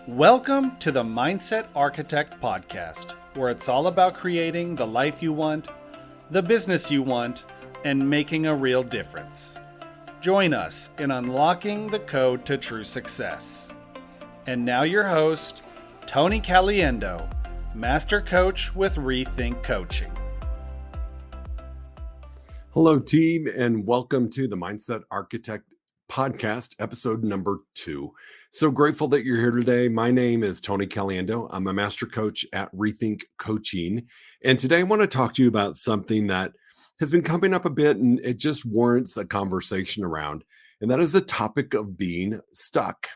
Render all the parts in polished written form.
Welcome to the Mindset Architect Podcast, where it's all about creating the life you want, the business you want, and making a real difference. Join us in unlocking the code to true success. And now your host, Tony Caliendo, Master Coach with Rethink Coaching. Hello, team, and welcome to the Mindset Architect Podcast, episode number 2. So grateful that you're here today. My name is Tony Caliendo. I'm a master coach at Rethink Coaching. And today I want to talk to you about something that has been coming up a bit and it just warrants a conversation around. And that is the topic of being stuck.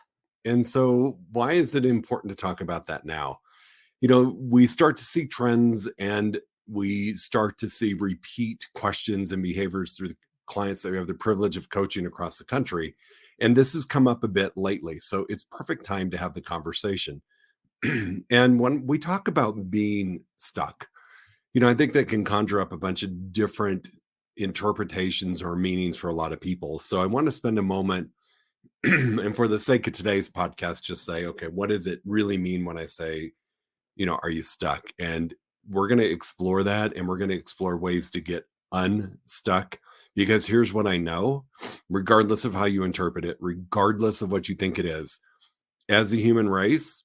And so why is it important to talk about that now? You know, we start to see trends and we start to see repeat questions and behaviors through the clients that we have the privilege of coaching across the country. And this has come up a bit lately. So it's perfect time to have the conversation. And when we talk about being stuck, you know, I think that can conjure up a bunch of different interpretations or meanings for a lot of people. So I want to spend a moment and for the sake of today's podcast, just say, okay, what does it really mean when I say, you know, are you stuck? And we're going to explore that, and we're going to explore ways to get unstuck. Because here's what I know, regardless of how you interpret it, regardless of what you think it is, as a human race,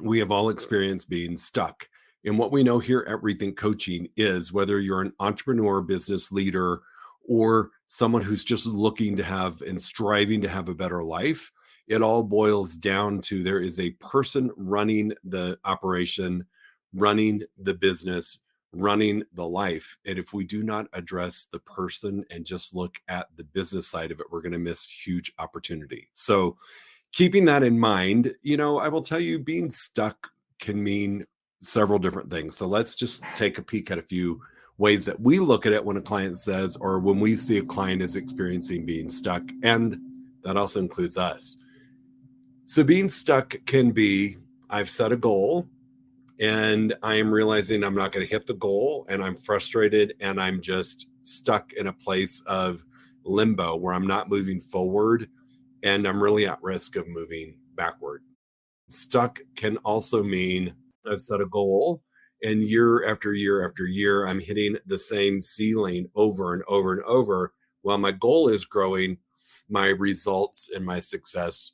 we have all experienced being stuck. And what we know here at Rethink Coaching is whether you're an entrepreneur, business leader, or someone who's just looking to have and striving to have a better life, it all boils down to there is a person running the operation, running the business, running the life. And if we do not address the person and just look at the business side of it, we're going to miss huge opportunity. So keeping that in mind, you know, I will tell you being stuck can mean several different things. So let's just take a peek at a few ways that we look at it when a client says, or when we see a client is experiencing being stuck. And that also includes us. So being stuck can be, I've set a goal and I am realizing I'm not going to hit the goal and I'm frustrated and I'm just stuck in a place of limbo where I'm not moving forward and I'm really at risk of moving backward. Stuck can also mean I've set a goal and year after year after year, I'm hitting the same ceiling over and over and over. While my goal is growing, my results and my success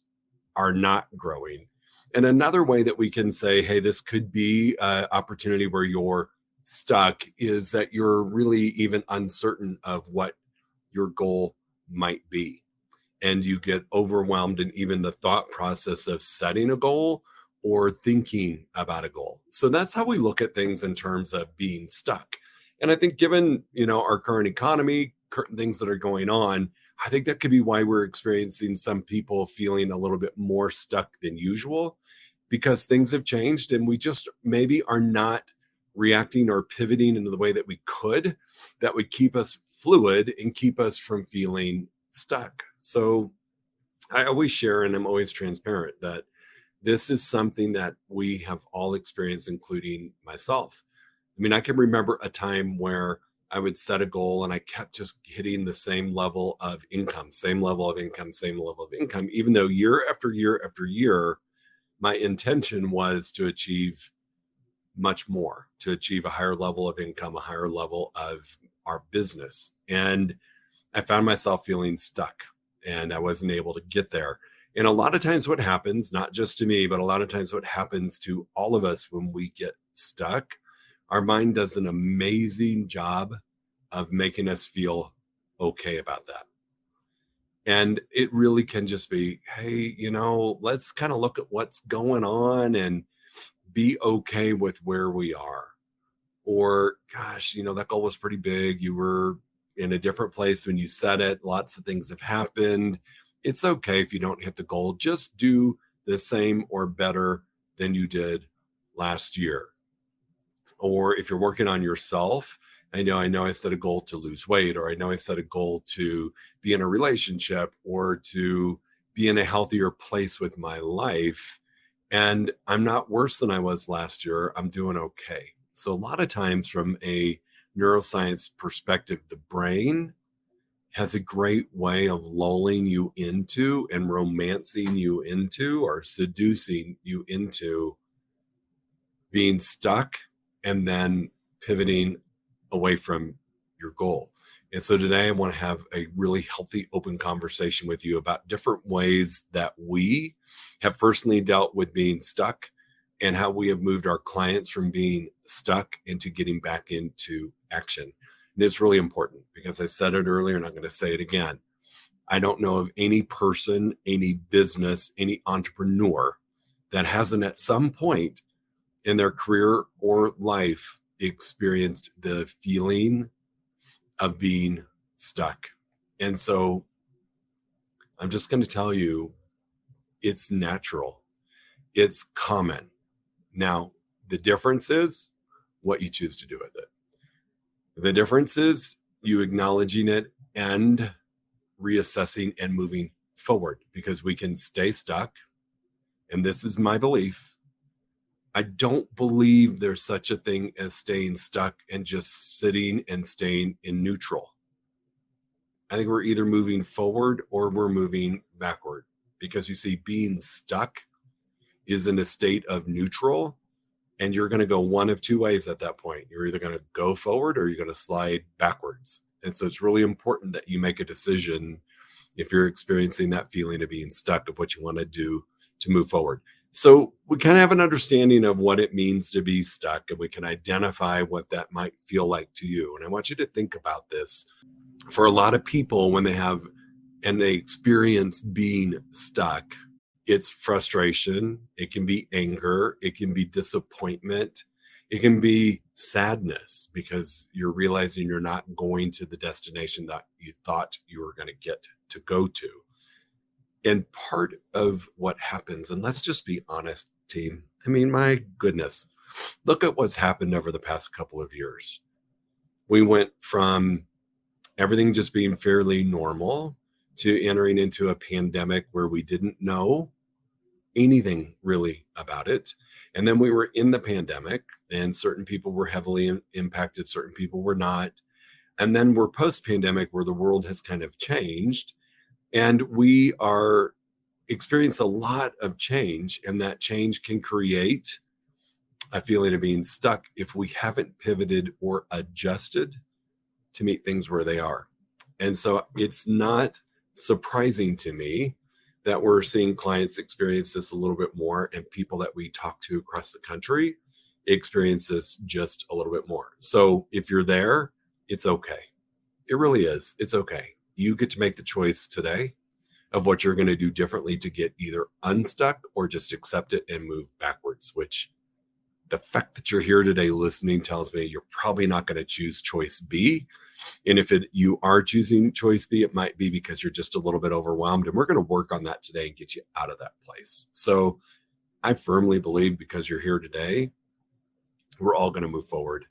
are not growing. And another way that we can say, hey, this could be an opportunity where you're stuck is that you're really even uncertain of what your goal might be. And you get overwhelmed in even the thought process of setting a goal or thinking about a goal. So that's how we look at things in terms of being stuck. And I think given, you know, our current economy, current things that are going on, I think that could be why we're experiencing some people feeling a little bit more stuck than usual, because things have changed and we just maybe are not reacting or pivoting in the way that we could, that would keep us fluid and keep us from feeling stuck. So I always share, and I'm always transparent, that this is something that we have all experienced, including myself. I mean, I can remember a time where I would set a goal and I kept just hitting the same level of income, same level of income, same level of income, even though year after year after year, my intention was to achieve much more, to achieve a higher level of income, a higher level of our business. And I found myself feeling stuck and I wasn't able to get there. And a lot of times what happens, not just to me, but a lot of times what happens to all of us when we get stuck, our mind does an amazing job of making us feel okay about that. And it really can just be, hey, you know, let's kind of look at what's going on and be okay with where we are. Or, gosh, you know, that goal was pretty big. You were in a different place when you set it. Lots of things have happened. It's okay if you don't hit the goal. Just do the same or better than you did last year. Or if you're working on yourself, I know I set a goal to lose weight, or I know I set a goal to be in a relationship or to be in a healthier place with my life. And I'm not worse than I was last year. I'm doing okay. So a lot of times from a neuroscience perspective, the brain has a great way of lulling you into and romancing you into or seducing you into being stuck and then pivoting away from your goal. And so today I want to have a really healthy, open conversation with you about different ways that we have personally dealt with being stuck and how we have moved our clients from being stuck into getting back into action. And it's really important because I said it earlier and I'm going to say it again. I don't know of any person, any business, any entrepreneur that hasn't at some point in their career or life experienced the feeling of being stuck. And so I'm just going to tell you, it's natural. It's common. Now, the difference is what you choose to do with it. The difference is you acknowledging it and reassessing and moving forward, because we can stay stuck. And this is my belief. I don't believe there's such a thing as staying stuck and just sitting and staying in neutral. I think we're either moving forward or we're moving backward, because you see, being stuck is in a state of neutral, and you're going to go one of two ways at that point. You're either going to go forward or you're going to slide backwards. And so it's really important that you make a decision if you're experiencing that feeling of being stuck, of what you want to do to move forward. So we kind of have an understanding of what it means to be stuck, and we can identify what that might feel like to you. And I want you to think about this. For a lot of people, when they experience being stuck, it's frustration, it can be anger, it can be disappointment, it can be sadness because you're realizing you're not going to the destination that you thought you were going to get to go to. And part of what happens, and let's just be honest, team, I mean, my goodness, look at what's happened over the past couple of years. We went from everything just being fairly normal to entering into a pandemic where we didn't know anything really about it. And then we were in the pandemic, and certain people were heavily impacted, certain people were not. And then we're post-pandemic, where the world has kind of changed, and we are experiencing a lot of change, and that change can create a feeling of being stuck if we haven't pivoted or adjusted to meet things where they are. And so it's not surprising to me that we're seeing clients experience this a little bit more, and people that we talk to across the country experience this just a little bit more. So if you're there, it's okay. It really is. It's okay. You get to make the choice today of what you're going to do differently to get either unstuck or just accept it and move backwards, which the fact that you're here today listening tells me you're probably not going to choose choice B. And if you are choosing choice B, it might be because you're just a little bit overwhelmed. And we're going to work on that today and get you out of that place. So I firmly believe, because you're here today, we're all going to move forward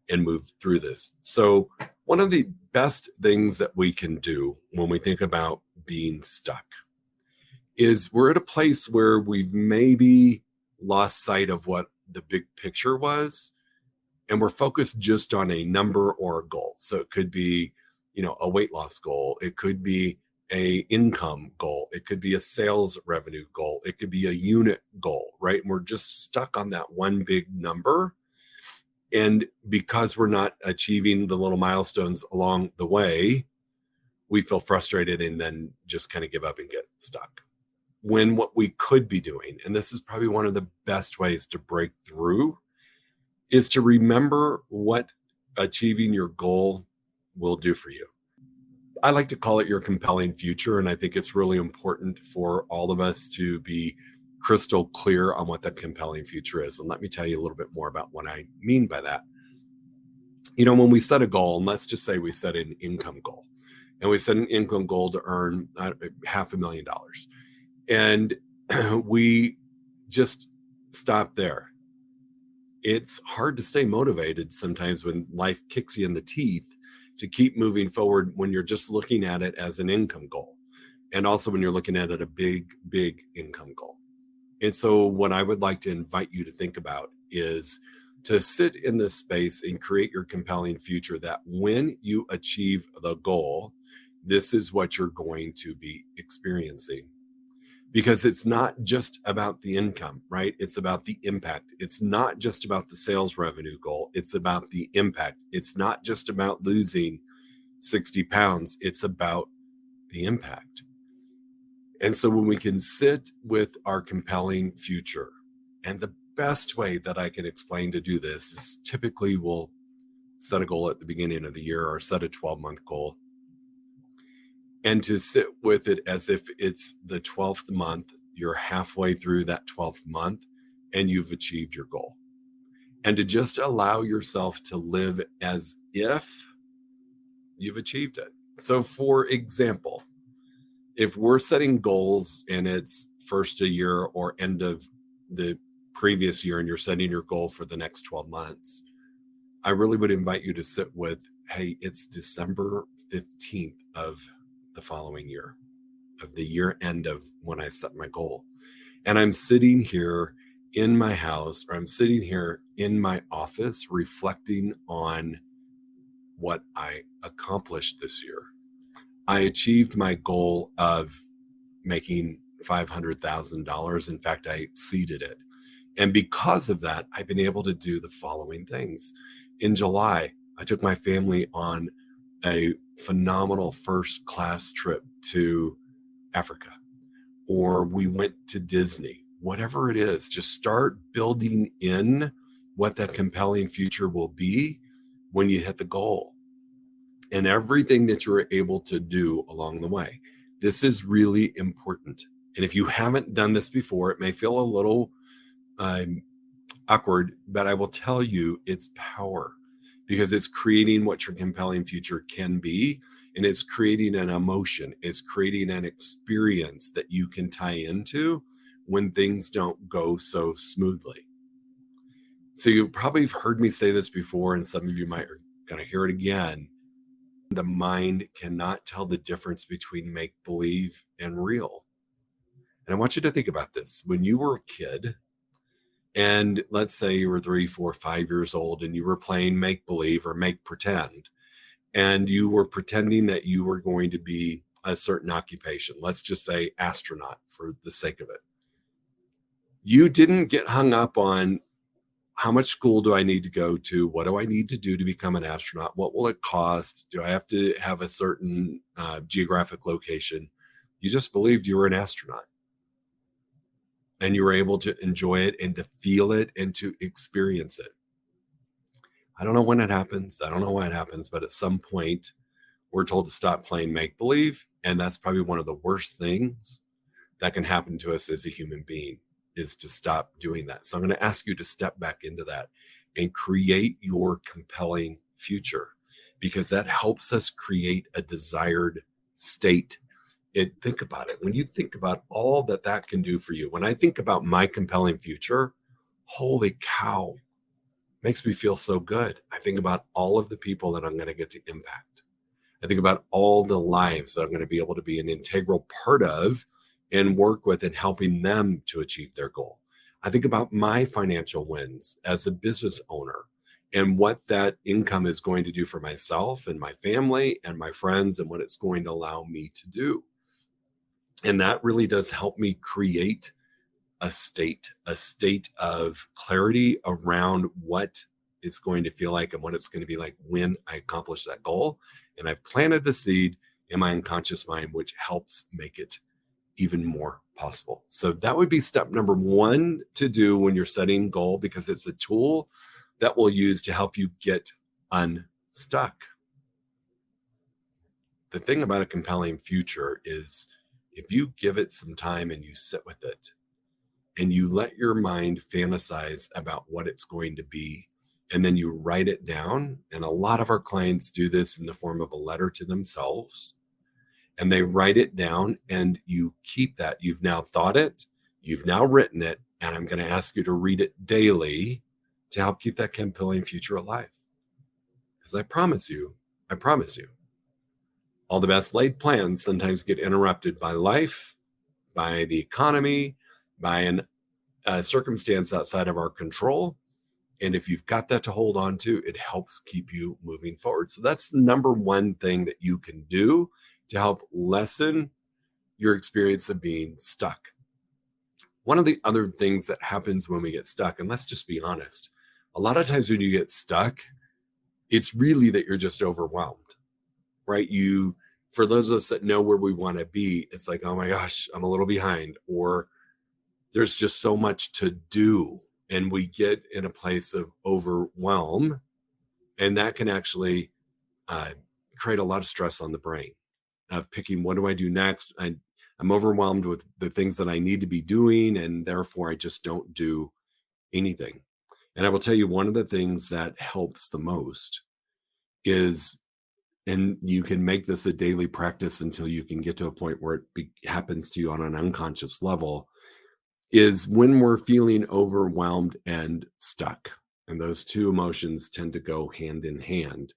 and move through this. So one of the best things that we can do when we think about being stuck is we're at a place where we've maybe lost sight of what the big picture was, and we're focused just on a number or a goal. So it could be, a weight loss goal. It could be a income goal. It could be a sales revenue goal. It could be a unit goal, right? And we're just stuck on that one big number. And because we're not achieving the little milestones along the way, we feel frustrated and then just kind of give up and get stuck. When what we could be doing, and this is probably one of the best ways to break through, is to remember what achieving your goal will do for you. I like to call it your compelling future. And I think it's really important for all of us to be crystal clear on what that compelling future is. And let me tell you a little bit more about what I mean by that. When we set a goal, and let's just say we set an income goal, and we set an income goal to earn $500,000. And we just stop there. It's hard to stay motivated sometimes when life kicks you in the teeth to keep moving forward when you're just looking at it as an income goal. And also when you're looking at it a big, big income goal. And so what I would like to invite you to think about is to sit in this space and create your compelling future, that when you achieve the goal, this is what you're going to be experiencing. Because it's not just about the income, right? It's about the impact. It's not just about the sales revenue goal. It's about the impact. It's not just about losing 60 pounds. It's about the impact. And so when we can sit with our compelling future, and the best way that I can explain to do this is typically we'll set a goal at the beginning of the year or set a 12-month goal, and to sit with it as if it's the 12th month, you're halfway through that 12th month and you've achieved your goal. And to just allow yourself to live as if you've achieved it. So for example, if we're setting goals and it's first a year or end of the previous year and you're setting your goal for the next 12 months, I really would invite you to sit with, hey, it's December 15th of the following year, of the year end of when I set my goal. And I'm sitting here in my house, or I'm sitting here in my office reflecting on what I accomplished this year. I achieved my goal of making $500,000. In fact, I exceeded it. And because of that, I've been able to do the following things. In July, I took my family on a phenomenal first class trip to Africa, or we went to Disney. Whatever it is, just start building in what that compelling future will be when you hit the goal and everything that you're able to do along the way. This is really important. And if you haven't done this before, it may feel a little awkward, but I will tell you it's power, because it's creating what your compelling future can be. And it's creating an emotion. It's creating an experience that you can tie into when things don't go so smoothly. So you've probably heard me say this before, and some of you might are going to hear it again. The mind cannot tell the difference between make-believe and real. And I want you to think about this. When you were a kid, and let's say you were 3, 4, 5 years old, and you were playing make-believe or make-pretend, and you were pretending that you were going to be a certain occupation, let's just say astronaut for the sake of it. You didn't get hung up on how much school do I need to go to? What do I need to do to become an astronaut? What will it cost? Do I have to have a certain geographic location? You just believed you were an astronaut. And you were able to enjoy it and to feel it and to experience it. I don't know when it happens. I don't know why it happens, but at some point we're told to stop playing make-believe. And that's probably one of the worst things that can happen to us as a human being, is to stop doing that. So I'm going to ask you to step back into that and create your compelling future, because that helps us create a desired state. Think about it. When you think about all that that can do for you, when I think about my compelling future, holy cow, makes me feel so good. I think about all of the people that I'm going to get to impact. I think about all the lives that I'm going to be able to be an integral part of and work with, and helping them to achieve their goal. I think about my financial wins as a business owner and what that income is going to do for myself and my family and my friends, and what it's going to allow me to do. And that really does help me create a state of clarity around what it's going to feel like and what it's going to be like when I accomplish that goal. And I've planted the seed in my unconscious mind, which helps make it even more possible. So that would be step number 1 to do when you're setting goal, because it's a tool that we'll use to help you get unstuck. The thing about a compelling future is, if you give it some time and you sit with it and you let your mind fantasize about what it's going to be, and then you write it down. And a lot of our clients do this in the form of a letter to themselves, and they write it down, and you keep that. You've now thought it, you've now written it, and I'm going to ask you to read it daily to help keep that compelling future alive. Because I promise you, all the best laid plans sometimes get interrupted by life, by the economy, by a circumstance outside of our control. And if you've got that to hold on to, it helps keep you moving forward. So that's the number 1 thing that you can do to help lessen your experience of being stuck. One of the other things that happens when we get stuck, and let's just be honest, a lot of times when you get stuck, it's really that you're just overwhelmed, right? For those of us that know where we want to be, it's like, oh my gosh, I'm a little behind, or there's just so much to do. And we get in a place of overwhelm, and that can actually uh, create a lot of stress on the brain of picking, what do I do next? I'm overwhelmed with the things that I need to be doing, and therefore I just don't do anything. And I will tell you, one of the things that helps the most is, and you can make this a daily practice until you can get to a point where it happens to you on an unconscious level, is when we're feeling overwhelmed and stuck. And those two emotions tend to go hand in hand.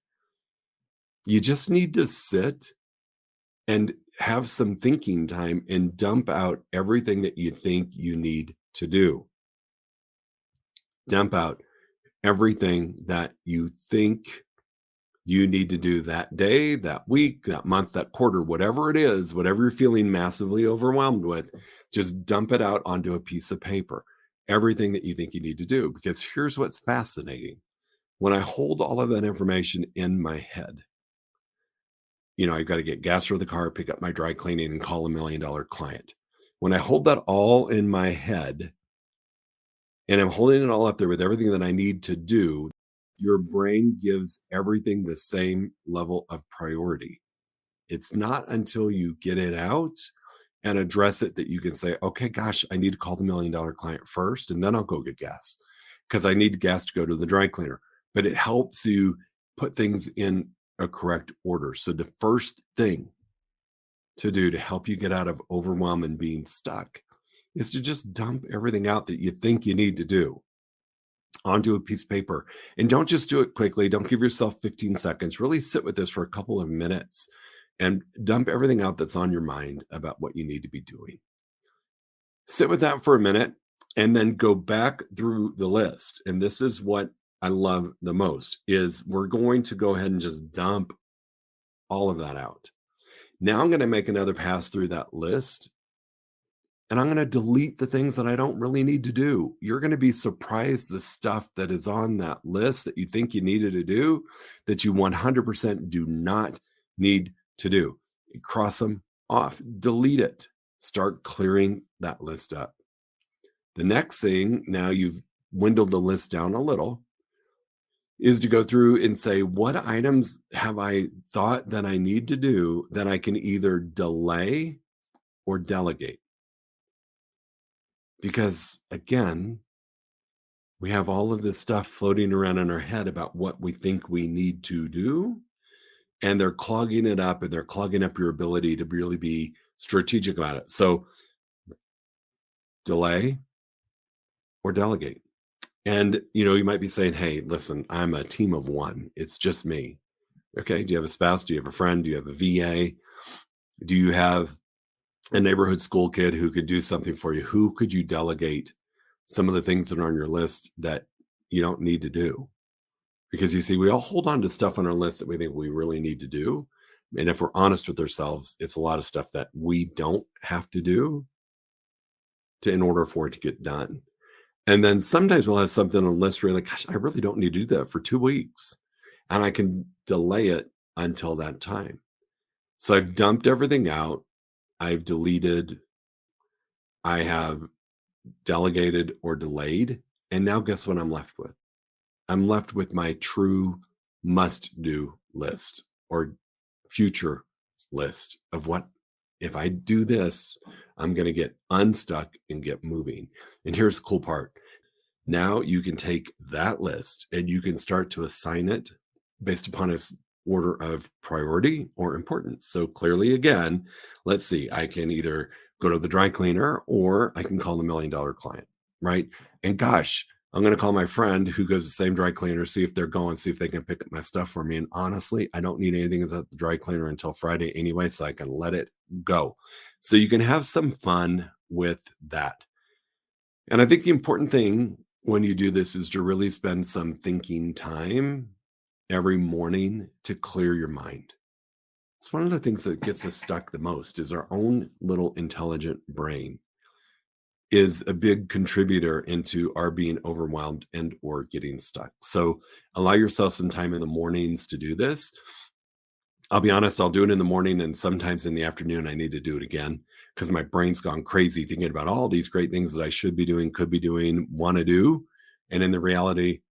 You just need to sit and have some thinking time and dump out everything that you think you need to do. Dump out everything that you think you need to do that day, that week, that month, that quarter, whatever it is, whatever you're feeling massively overwhelmed with, just dump it out onto a piece of paper. Everything that you think you need to do. Because here's what's fascinating. When I hold all of that information in my head, I've got to get gas for the car, pick up my dry cleaning, and call $1 million client. When I hold that all in my head and I'm holding it all up there with everything that I need to do, your brain gives everything the same level of priority. It's not until you get it out and address it that you can say, okay, gosh, I need to call the $1 million client first, and then I'll go get gas because I need gas to go to the dry cleaner. But it helps you put things in a correct order. So the first thing to do to help you get out of overwhelm and being stuck is to just dump everything out that you think you need to do onto a piece of paper. And don't just do it quickly. Don't give yourself 15 seconds. Really sit with this for a couple of minutes and dump everything out that's on your mind about what you need to be doing. Sit with that for a minute and then go back through the list. And this is what I love the most is we're going to go ahead and just dump all of that out. Now I'm going to make another pass through that list, and I'm going to delete the things that I don't really need to do. You're going to be surprised the stuff that is on that list that you think you needed to do that you 100% do not need to do. You cross them off, delete it, start clearing that list up. The next thing, now you've dwindled the list down a little, is to go through and say, what items have I thought that I need to do that I can either delay or delegate? Because again, we have all of this stuff floating around in our head about what we think we need to do, and they're clogging it up, and they're clogging up your ability to really be strategic about it. So delay or delegate. And you might be saying, hey, listen, I'm a team of one. It's just me. Okay. Do you have a spouse? Do you have a friend? Do you have a VA? Do you have a neighborhood school kid who could do something for you? Who could you delegate some of the things that are on your list that you don't need to do? Because you see, we all hold on to stuff on our list that we think we really need to do. And if we're honest with ourselves, it's a lot of stuff that we don't have to do in order for it to get done. And then sometimes we'll have something on a list where you're like, gosh, I really don't need to do that for 2 weeks. And I can delay it until that time. So I've dumped everything out. I've deleted. I have delegated or delayed. And now guess what I'm left with? I'm left with my true must do list or future list of what, if I do this, I'm going to get unstuck and get moving. And here's the cool part. Now you can take that list and you can start to assign it based upon its order of priority or importance. So clearly, again, let's see, I can either go to the dry cleaner or I can call the $1 million client, right? And gosh, I'm going to call my friend who goes to the same dry cleaner, see if they're going, see if they can pick up my stuff for me. And honestly, I don't need anything at the dry cleaner until Friday anyway, so I can let it go. So you can have some fun with that. And I think the important thing when you do this is to really spend some thinking time every morning to clear your mind. It's one of the things that gets us stuck the most is our own little intelligent brain is a big contributor into our being overwhelmed and or getting stuck. So allow yourself some time in the mornings to do this. I'll be honest, I'll do it in the morning and sometimes in the afternoon I need to do it again because my brain's gone crazy thinking about all these great things that I should be doing, could be doing, want to do. And in the reality,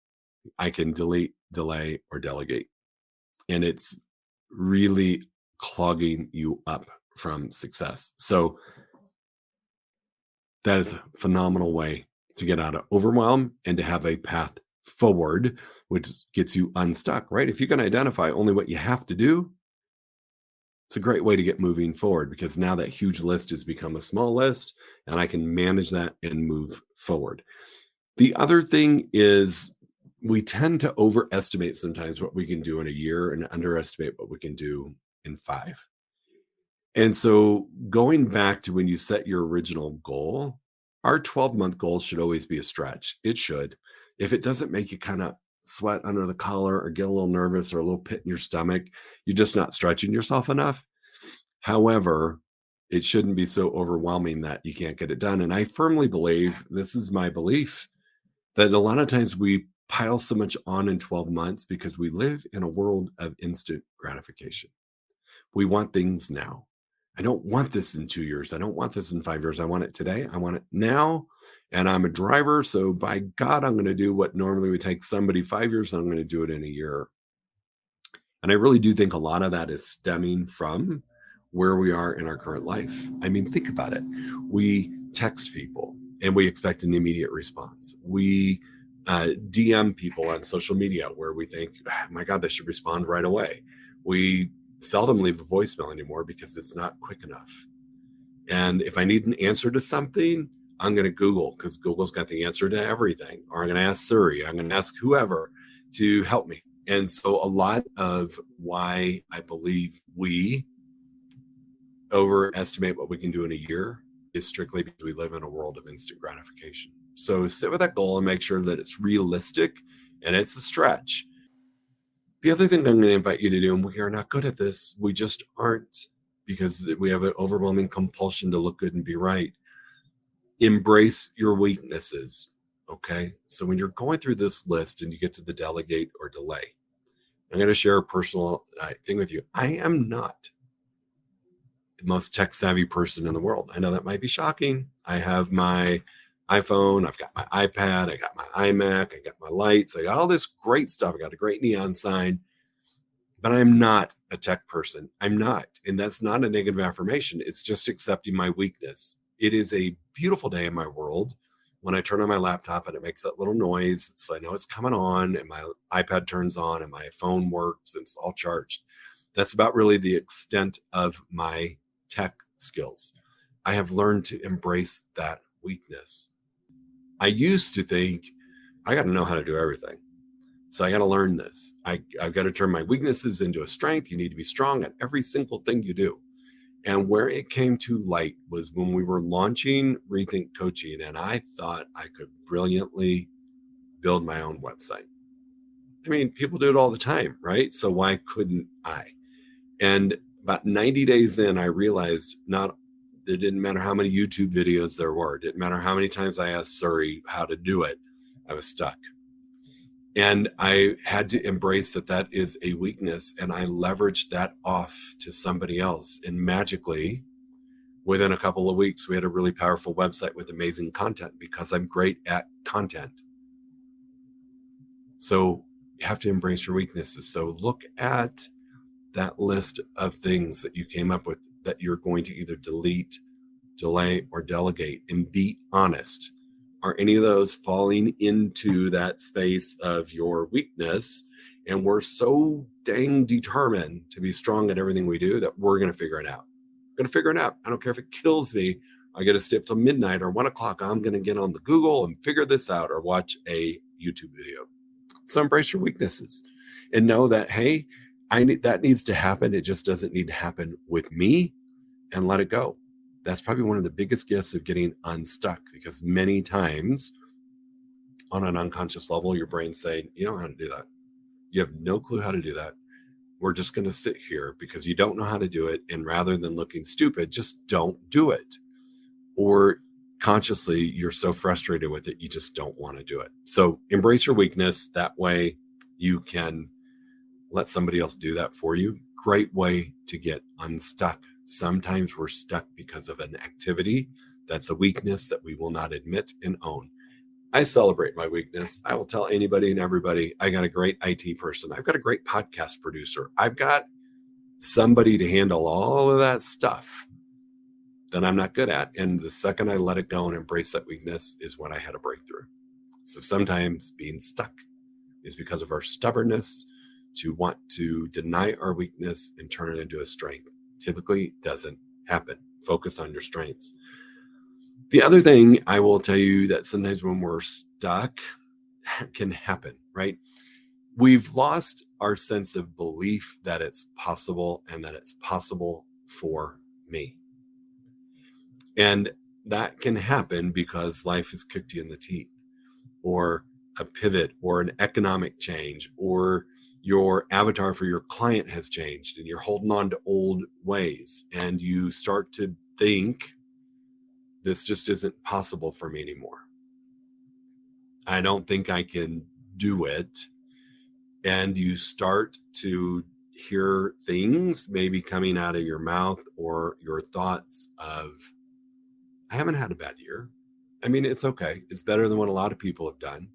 I can delete, delay, or delegate. And it's really clogging you up from success. So that is a phenomenal way to get out of overwhelm and to have a path forward, which gets you unstuck, right? If you can identify only what you have to do, it's a great way to get moving forward because now that huge list has become a small list and I can manage that and move forward. The other thing is we tend to overestimate sometimes what we can do in a year and underestimate what we can do in 5. And so going back to when you set your original goal, our 12-month goal should always be a stretch. It should. If it doesn't make you kind of sweat under the collar or get a little nervous or a little pit in your stomach, you're just not stretching yourself enough. However, it shouldn't be so overwhelming that you can't get it done. And I firmly believe, this is my belief, that a lot of times we pile so much on in 12 months because we live in a world of instant gratification. We want things now. I don't want this in 2 years. I don't want this in 5 years. I want it today. I want it now. And I'm a driver. So by God, I'm going to do what normally would take somebody 5 years. And I'm going to do it in a year. And I really do think a lot of that is stemming from where we are in our current life. I mean, think about it. We text people and we expect an immediate response. We DM people on social media where we think, "Ah, my God, they should respond right away." We seldom leave a voicemail anymore because it's not quick enough. And if I need an answer to something, I'm going to Google because Google's got the answer to everything. Or I'm going to ask Siri, I'm going to ask whoever to help me. And so a lot of why I believe we overestimate what we can do in a year is strictly because we live in a world of instant gratification. So sit with that goal and make sure that it's realistic and it's a stretch. The other thing I'm going to invite you to do, and we are not good at this, we just aren't because we have an overwhelming compulsion to look good and be right. Embrace your weaknesses. Okay. So when you're going through this list and you get to the delegate or delay, I'm going to share a personal thing with you. I am not the most tech savvy person in the world. I know that might be shocking. I have my iPhone, I've got my iPad, I got my iMac, I got my lights, I got all this great stuff. I got a great neon sign, but I'm not a tech person. I'm not. And that's not a negative affirmation. It's just accepting my weakness. It is a beautiful day in my world when I turn on my laptop and it makes that little noise. So I know it's coming on and my iPad turns on and my phone works and it's all charged. That's about really the extent of my tech skills. I have learned to embrace that weakness. I used to think I got to know how to do everything. So I got to learn this. I've got to turn my weaknesses into a strength. You need to be strong at every single thing you do. And where it came to light was when we were launching Rethink Coaching, and I thought I could brilliantly build my own website. I mean, people do it all the time, right? So why couldn't I? And about 90 days in, I realized it didn't matter how many YouTube videos there were. It didn't matter how many times I asked Siri how to do it. I was stuck. And I had to embrace that is a weakness. And I leveraged that off to somebody else. And magically, within a couple of weeks, we had a really powerful website with amazing content because I'm great at content. So you have to embrace your weaknesses. So look at that list of things that you came up with that you're going to either delete, delay, or delegate, and be honest. Are any of those falling into that space of your weakness? And we're so dang determined to be strong at everything we do that we're going to figure it out. I'm going to figure it out. I don't care if it kills me. I got to stay up till midnight or 1 o'clock. I'm going to get on the Google and figure this out or watch a YouTube video. So embrace your weaknesses and know that, hey, that needs to happen. It just doesn't need to happen with me, and let it go. That's probably one of the biggest gifts of getting unstuck, because many times on an unconscious level, your brain's saying, you don't know how to do that. You have no clue how to do that. We're just going to sit here because you don't know how to do it. And rather than looking stupid, just don't do it. Or consciously, you're so frustrated with it, you just don't want to do it. So embrace your weakness. That way you can let somebody else do that for you. Great way to get unstuck. Sometimes we're stuck because of an activity that's a weakness that we will not admit and own. I celebrate my weakness. I will tell anybody and everybody, I got a great IT person. I've got a great podcast producer. I've got somebody to handle all of that stuff that I'm not good at. And the second I let it go and embrace that weakness is when I had a breakthrough. So sometimes being stuck is because of our stubbornness to want to deny our weakness and turn it into a strength. Typically doesn't happen. Focus on your strengths. The other thing I will tell you that sometimes when we're stuck can happen, right? We've lost our sense of belief that it's possible and that it's possible for me. And that can happen because life has kicked you in the teeth, or a pivot, or an economic change, or your avatar for your client has changed and you're holding on to old ways and you start to think, this just isn't possible for me anymore. I don't think I can do it. And you start to hear things maybe coming out of your mouth or your thoughts of, I haven't had a bad year. I mean, it's okay. It's better than what a lot of people have done.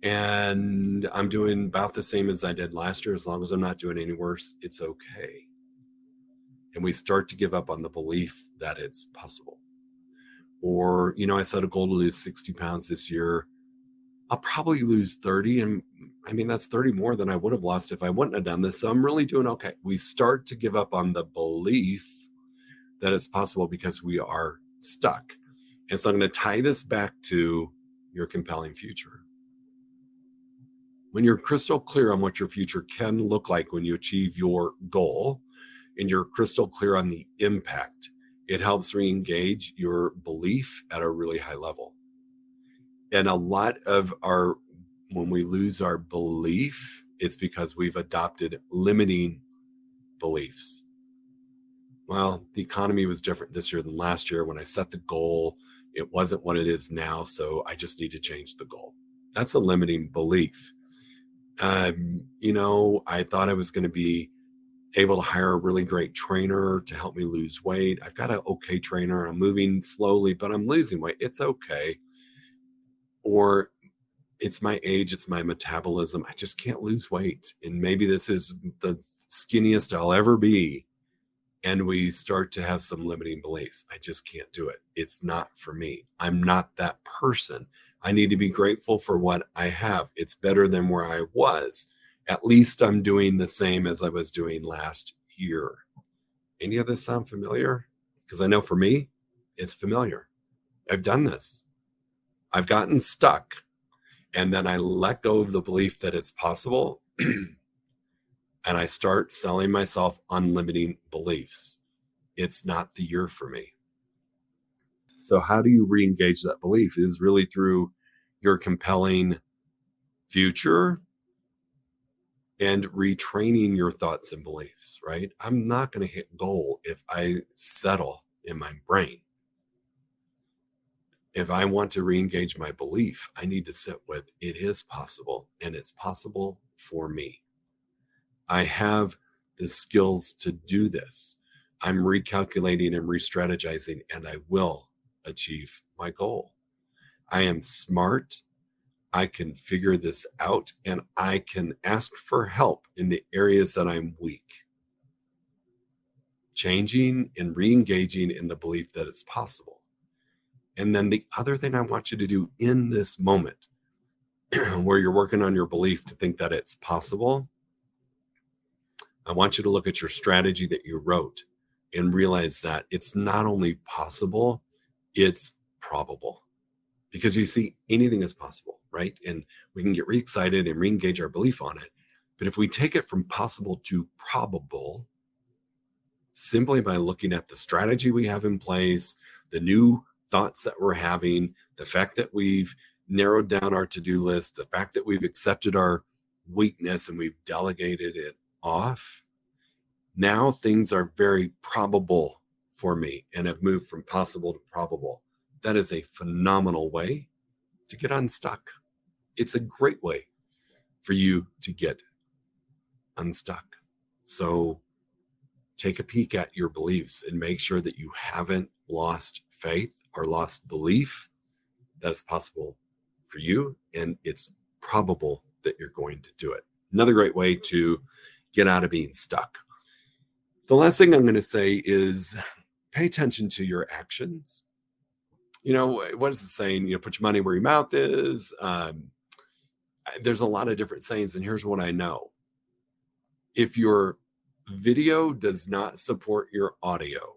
And I'm doing about the same as I did last year. As long as I'm not doing any worse, it's okay. And we start to give up on the belief that it's possible. Or, I set a goal to lose 60 pounds this year. I'll probably lose 30. And I mean, that's 30 more than I would have lost if I wouldn't have done this. So I'm really doing okay. We start to give up on the belief that it's possible because we are stuck. And so I'm going to tie this back to your compelling future. When you're crystal clear on what your future can look like when you achieve your goal, and you're crystal clear on the impact, it helps re-engage your belief at a really high level. And a lot of when we lose our belief, it's because we've adopted limiting beliefs. Well, the economy was different this year than last year. When I set the goal, it wasn't what it is now, so I just need to change the goal. That's a limiting belief. I thought I was going to be able to hire a really great trainer to help me lose weight. I've got an okay trainer. I'm moving slowly, but I'm losing weight. It's okay. Or it's my age, it's my metabolism. I just can't lose weight. And maybe this is the skinniest I'll ever be. And we start to have some limiting beliefs. I just can't do it. It's not for me. I'm not that person. I need to be grateful for what I have. It's better than where I was. At least I'm doing the same as I was doing last year. Any of this sound familiar? Because I know for me, it's familiar. I've done this. I've gotten stuck. And then I let go of the belief that it's possible. And I start selling myself unlimiting beliefs. It's not the year for me. So how do you re-engage that belief? It is really through your compelling future and retraining your thoughts and beliefs, right? I'm not going to hit goal if I settle in my brain. If I want to re-engage my belief, I need to sit with, it is possible, and it's possible for me. I have the skills to do this. I'm recalculating and re-strategizing, and I will achieve my goal. I am smart. I can figure this out, and I can ask for help in the areas that I'm weak. Changing and re-engaging in the belief that it's possible. And then the other thing I want you to do in this moment where you're working on your belief to think that it's possible, I want you to look at your strategy that you wrote and realize that it's not only possible, it's probable. Because you see, anything is possible, right? And we can get re-excited and re-engage our belief on it. But if we take it from possible to probable, simply by looking at the strategy we have in place, the new thoughts that we're having, the fact that we've narrowed down our to-do list, the fact that we've accepted our weakness and we've delegated it off, now things are very probable for me and have moved from possible to probable. That is a phenomenal way to get unstuck. It's a great way for you to get unstuck. So take a peek at your beliefs and make sure that you haven't lost faith or lost belief that it's possible for you, and it's probable that you're going to do it. Another great way to get out of being stuck. The last thing I'm going to say is pay attention to your actions. What is the saying? Put your money where your mouth is. There's a lot of different sayings, and here's what I know. If your video does not support your audio,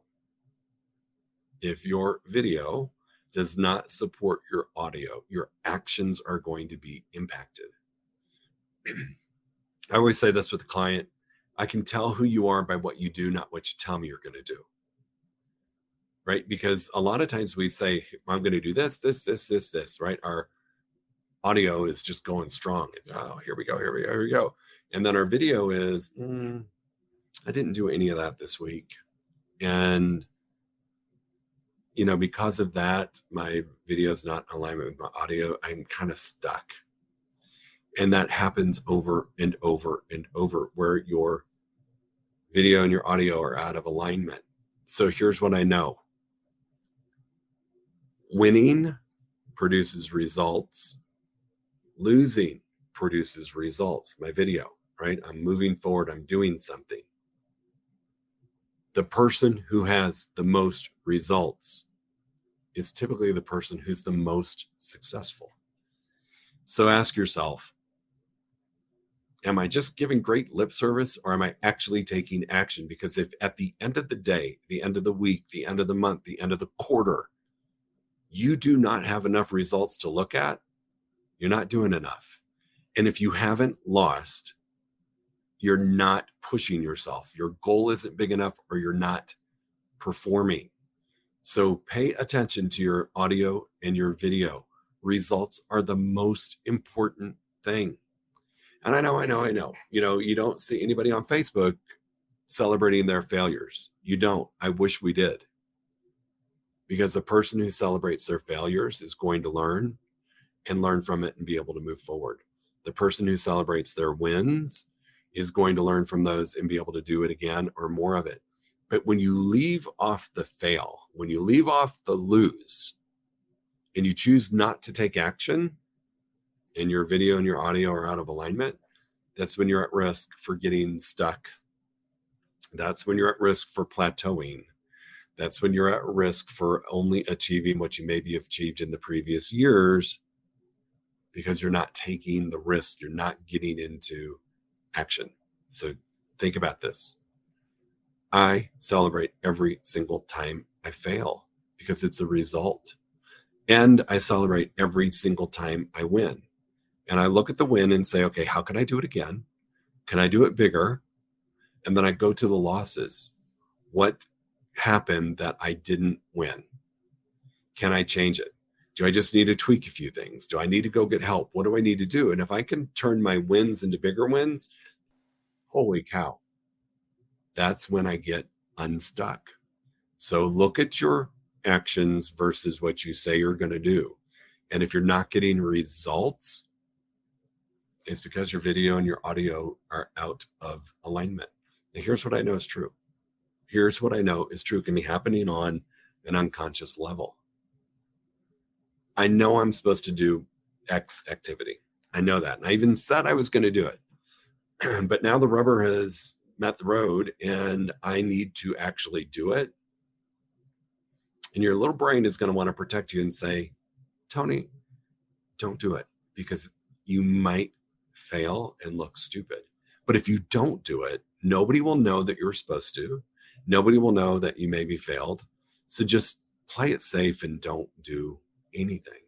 your actions are going to be impacted. I always say this with a client: I can tell who you are by what you do, not what you tell me you're going to do. Right? Because a lot of times we say, I'm going to do this, right? Our audio is just going strong. It's, oh, here we go. And then our video is, I didn't do any of that this week. And, because of that, my video is not in alignment with my audio. I'm kind of stuck. And that happens over and over and over, where your video and your audio are out of alignment. So here's what I know. Winning produces results. Losing produces results. My video, right? I'm moving forward. I'm doing something. The person who has the most results is typically the person who's the most successful. So ask yourself, am I just giving great lip service, or am I actually taking action? Because if at the end of the day, the end of the week, the end of the month, the end of the quarter, you do not have enough results to look at, you're not doing enough. And if you haven't lost, you're not pushing yourself. Your goal isn't big enough, or you're not performing. So pay attention to your audio and your video. Results are the most important thing. And I know. You don't see anybody on Facebook celebrating their failures. You don't. I wish we did. Because the person who celebrates their failures is going to learn from it and be able to move forward. The person who celebrates their wins is going to learn from those and be able to do it again, or more of it. But when you leave off the fail, when you leave off the lose, and you choose not to take action, and your video and your audio are out of alignment, that's when you're at risk for getting stuck. That's when you're at risk for plateauing. That's when you're at risk for only achieving what you maybe have achieved in the previous years, because you're not taking the risk. You're not getting into action. So think about this. I celebrate every single time I fail, because it's a result. And I celebrate every single time I win. And I look at the win and say, okay, how can I do it again? Can I do it bigger? And then I go to the losses. What happened that I didn't win? Can I change it? Do I just need to tweak a few things? Do I need to go get help? What do I need to do? And if I can turn my wins into bigger wins, holy cow, that's when I get unstuck. So look at your actions versus what you say you're going to do. And if you're not getting results, it's because your video and your audio are out of alignment. Now, here's what I know is true. Here's what I know is true. It can be happening on an unconscious level. I know I'm supposed to do X activity. I know that. And I even said I was going to do it. But now the rubber has met the road and I need to actually do it. And your little brain is going to want to protect you and say, Tony, don't do it, because you might fail and look stupid. But if you don't do it, nobody will know that you're supposed to. Nobody will know that you maybe failed. So just play it safe and don't do anything.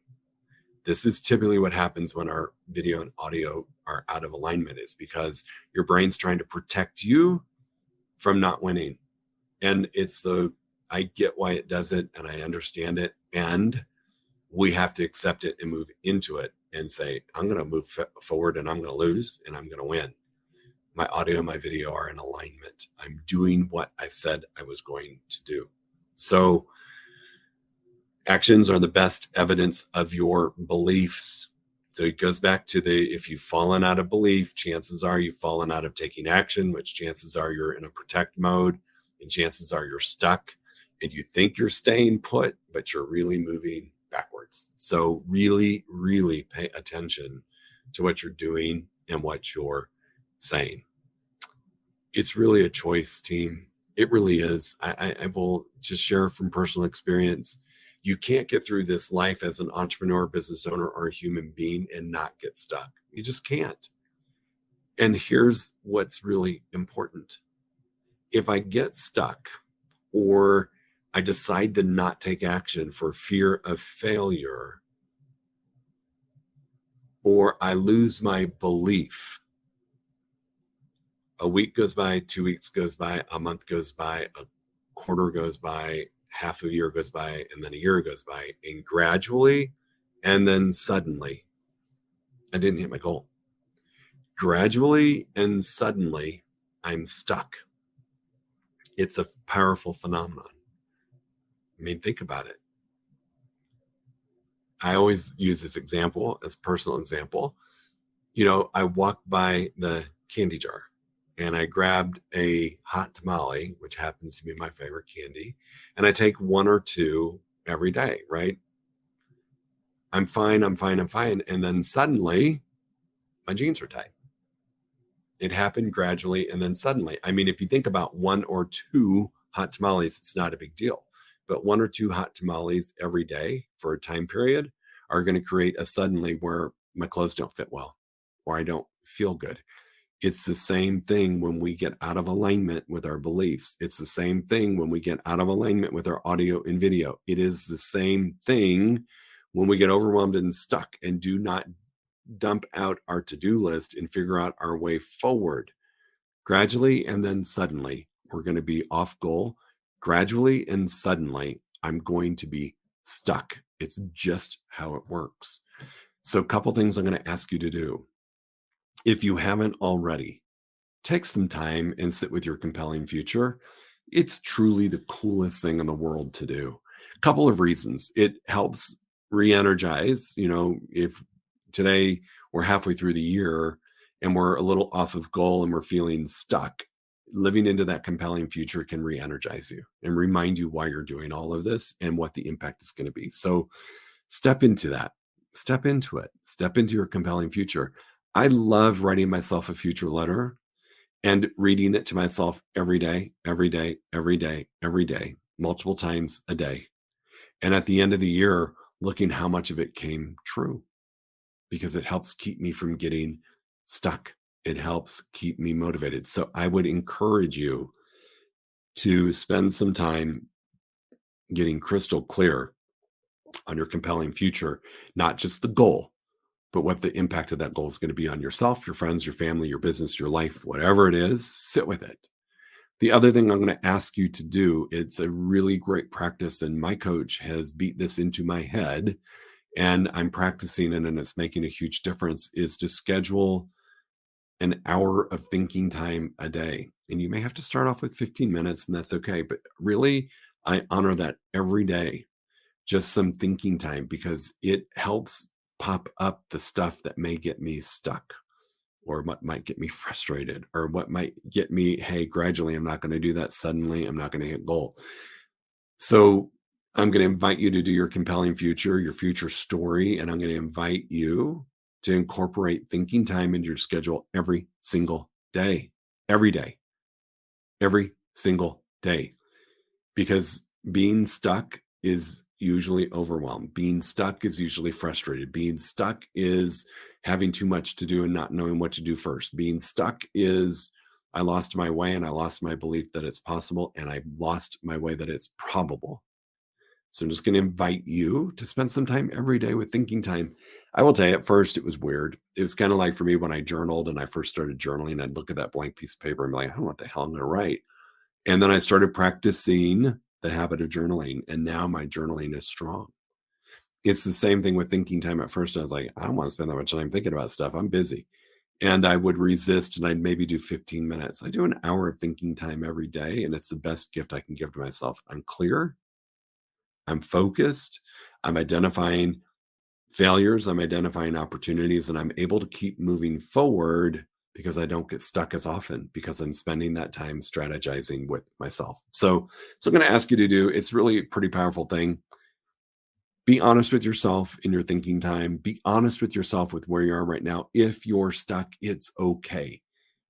This is typically what happens when our video and audio are out of alignment, is because your brain's trying to protect you from not winning. And I get why it does it, and I understand it. And we have to accept it and move into it and say, I'm going to move forward, and I'm going to lose, and I'm going to win. my audio and my video are in alignment. I'm doing what I said I was going to do. So actions are the best evidence of your beliefs. So it goes back to if you've fallen out of belief, chances are you've fallen out of taking action, which chances are you're in a protect mode, and chances are you're stuck and you think you're staying put, but you're really moving backwards. So really, really pay attention to what you're doing and what you're saying. It's really a choice, team. It really is. I will just share from personal experience. You can't get through this life as an entrepreneur, business owner, or a human being and not get stuck. You just can't. And here's what's really important. If I get stuck or I decide to not take action for fear of failure, or I lose my belief, a week goes by, 2 weeks goes by, a month goes by, a quarter goes by, half a year goes by, and then a year goes by, and gradually, and then suddenly, I didn't hit my goal. Gradually and suddenly, I'm stuck. It's a powerful phenomenon. I mean, think about it. I always use this example as a personal example. I walked by the candy jar and I grabbed a hot tamale, which happens to be my favorite candy, and I take one or two every day, right? I'm fine. And then suddenly my jeans are tight. It happened gradually and then suddenly. I mean, if you think about one or two hot tamales, it's not a big deal. But one or two hot tamales every day for a time period are going to create a suddenly where my clothes don't fit well or I don't feel good. It's the same thing when we get out of alignment with our beliefs. It's the same thing when we get out of alignment with our audio and video. It is the same thing when we get overwhelmed and stuck and do not dump out our to-do list and figure out our way forward. Gradually and then suddenly, we're going to be off goal. Gradually and suddenly, I'm going to be stuck. It's just how it works. So a couple things I'm going to ask you to do. If you haven't already, take some time and sit with your compelling future. It's truly the coolest thing in the world to do. A couple of reasons. It helps re-energize. If today we're halfway through the year and we're a little off of goal and we're feeling stuck, living into that compelling future can re-energize you and remind you why you're doing all of this and what the impact is going to be. So step into that. Step into it. Step into your compelling future. I love writing myself a future letter and reading it to myself every day, multiple times a day. And at the end of the year, looking how much of it came true, because it helps keep me from getting stuck. It helps keep me motivated. So I would encourage you to spend some time getting crystal clear on your compelling future, not just the goal, but what the impact of that goal is going to be on yourself, your friends, your family, your business, your life, whatever it is, sit with it. The other thing I'm going to ask you to do, it's a really great practice, and my coach has beat this into my head, and I'm practicing it, and it's making a huge difference, is to schedule an hour of thinking time a day. And you may have to start off with 15 minutes, and that's okay. But really, I honor that every day, just some thinking time, because it helps pop up the stuff that may get me stuck or what might get me frustrated or what might get me, hey, gradually, I'm not going to do that. Suddenly, I'm not going to hit goal. So I'm going to invite you to do your compelling future, your future story. And I'm going to invite you to incorporate thinking time into your schedule every single day, every single day, because being stuck is usually overwhelmed. Being stuck is usually frustrated. Being stuck is having too much to do and not knowing what to do first. Being stuck is I lost my way and I lost my belief that it's possible and I lost my way that it's probable. So I'm just going to invite you to spend some time every day with thinking time. I will tell you, at first it was weird. It was kind of like for me when I journaled and I first started journaling, I'd look at that blank piece of paper and be like, I don't know what the hell I'm going to write. And then I started practicing the habit of journaling. And now my journaling is strong. It's the same thing with thinking time. At first, I was like, I don't want to spend that much time thinking about stuff. I'm busy. and I would resist and I'd maybe do 15 minutes. I do an hour of thinking time every day, and it's the best gift I can give to myself. I'm clear, I'm focused, I'm identifying failures, I'm identifying opportunities, and I'm able to keep moving forward because I don't get stuck as often because I'm spending that time strategizing with myself. So I'm going to ask you to do, it's really a pretty powerful thing. Be honest with yourself in your thinking time. Be honest with yourself with where you are right now. If you're stuck, it's okay.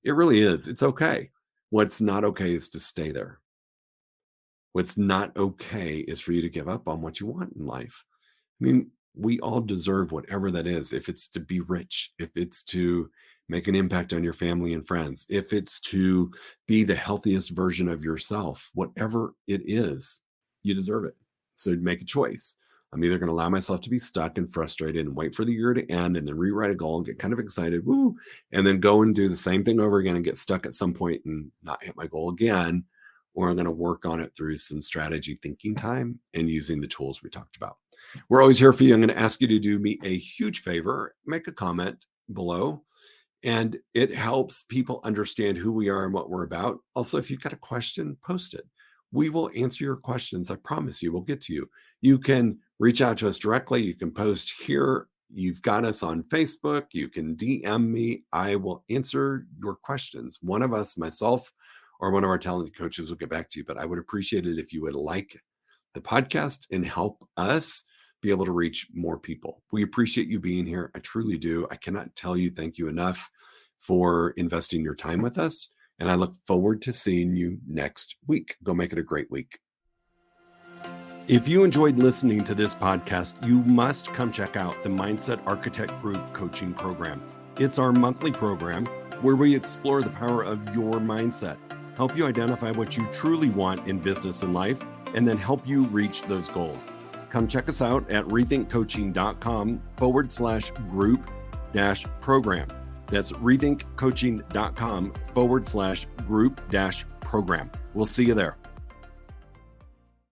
It really is. It's okay. What's not okay is to stay there. What's not okay is for you to give up on what you want in life. I mean, we all deserve whatever that is. If it's to be rich, if it's to make an impact on your family and friends, if it's to be the healthiest version of yourself, whatever it is, you deserve it. So make a choice. I'm either going to allow myself to be stuck and frustrated and wait for the year to end and then rewrite a goal and get kind of excited, woo, and then go and do the same thing over again and get stuck at some point and not hit my goal again. Or I'm going to work on it through some strategy thinking time and using the tools we talked about. We're always here for you. I'm going to ask you to do me a huge favor, make a comment below, and it helps people understand who we are and what we're about. Also, if you've got a question, post it. We will answer your questions. I promise you, we'll get to you. You can reach out to us directly. You can post here. You've got us on Facebook. You can DM me. I will answer your questions. One of us, myself, or one of our talented coaches will get back to you. But I would appreciate it if you would like the podcast and help us be able to reach more people. We appreciate you being here. I truly do. I cannot tell you thank you enough for investing your time with us. And I look forward to seeing you next week. Go make it a great week. If you enjoyed listening to this podcast, you must come check out the Mindset Architect Group Coaching Program. It's our monthly program where we explore the power of your mindset, help you identify what you truly want in business and life, and then help you reach those goals. Come check us out at rethinkcoaching.com/group-program. That's rethinkcoaching.com/group-program. We'll see you there.